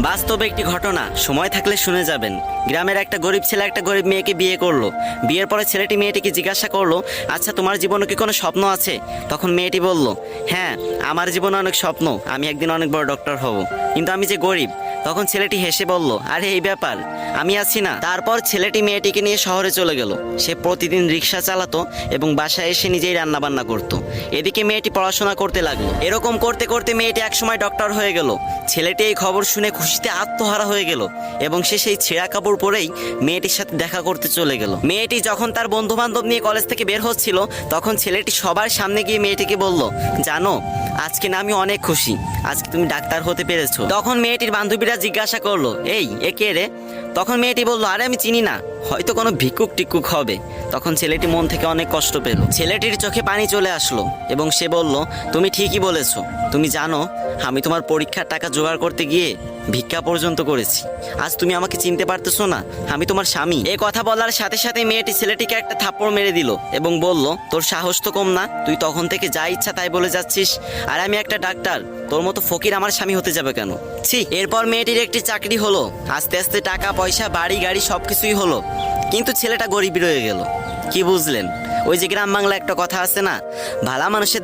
বাস্তবে একটি ঘটনা, সময় থাকলে শুনে যাবেন। গ্রামের একটা গরিব ছেলে একটা গরিব মেয়েকে বিয়ে করলো। বিয়ের পরে ছেলেটি মেয়েটিকে জিজ্ঞাসা করলো, আচ্ছা তোমার জীবনে কি কোনো স্বপ্ন আছে? তখন মেয়েটি বলল, হ্যাঁ আমার জীবনে অনেক স্বপ্ন, আমি একদিন অনেক বড় ডক্টর হব, কিন্তু আমি যে গরিব। তখন ছেলেটি হেসে বলল, আরে এই ব্যাপার, আমি আছি না। তারপর ছেলেটি মেয়েটিকে নিয়ে শহরে চলে গেল। সে প্রতিদিন রিক্সা চালাতো এবং বাসায় এসে নিজেই রান্না বান্না করতো। এদিকে মেয়েটি পড়াশোনা করতে লাগলো। এরকম করতে করতে মেয়েটি একসময় ডক্টর হয়ে গেল। ছেলেটি এই খবর শুনে খুশিতে আত্মহারা হয়ে গেল এবং সে সেই ছেঁড়া কাপড় পরেই মেয়েটির সাথে দেখা করতে চলে গেল। মেয়েটি যখন তার বন্ধু বান্ধব নিয়ে কলেজ থেকে বের হচ্ছিল, তখন ছেলেটি সবার সামনে গিয়ে মেয়েটিকে বলল, জানো আজকে না আমি অনেক খুশি, আজকে তুমি ডাক্তার হতে পেরেছো। তখন মেয়েটির বান্ধবীরা জিজ্ঞাসা করলো, এ কে রে? তখন মেয়েটি বলল, আরে আমি চিনি না, হয়তো কোনো ভিক্ষুক টিক্ষুক হবে। তখন ছেলেটি মন থেকে অনেক কষ্ট পেল। ছেলেটির চোখে পানি চলে আসলো এবং সে বলল, তুমি ঠিকই বলেছো। তুমি জানো আমি তোমার পরীক্ষার টাকা জোগাড় করতে গিয়ে ভিক্ষা পর্যন্ত করেছি। আজ তুমি আমাকে চিনতে পারতেছো না? আমি তোমার স্বামী। এই কথা বলার সাথে সাথে মেয়েটি ছেলেটিকে একটা থাপ্পড় মেরে দিল এবং বলল, তোর সাহস তো কম না, তুই তখন থেকে যা ইচ্ছা তাই বলে যাচ্ছিস, আর আমি একটা ডাক্তার, তোর মতো ফকির আমার স্বামী হতে যাবে কেন? ছি। এরপর মেয়েটির একটি চাকরি হলো, আস্তে আস্তে টাকা পয়সা বাড়ি গাড়ি সবকিছুই হলো, কিন্তু ছেলেটা গরিব রয়ে গেল। কি বুঝলেন? ওই যে গ্রাম বাংলা একটা কথা আছে না, ভালা মানুষের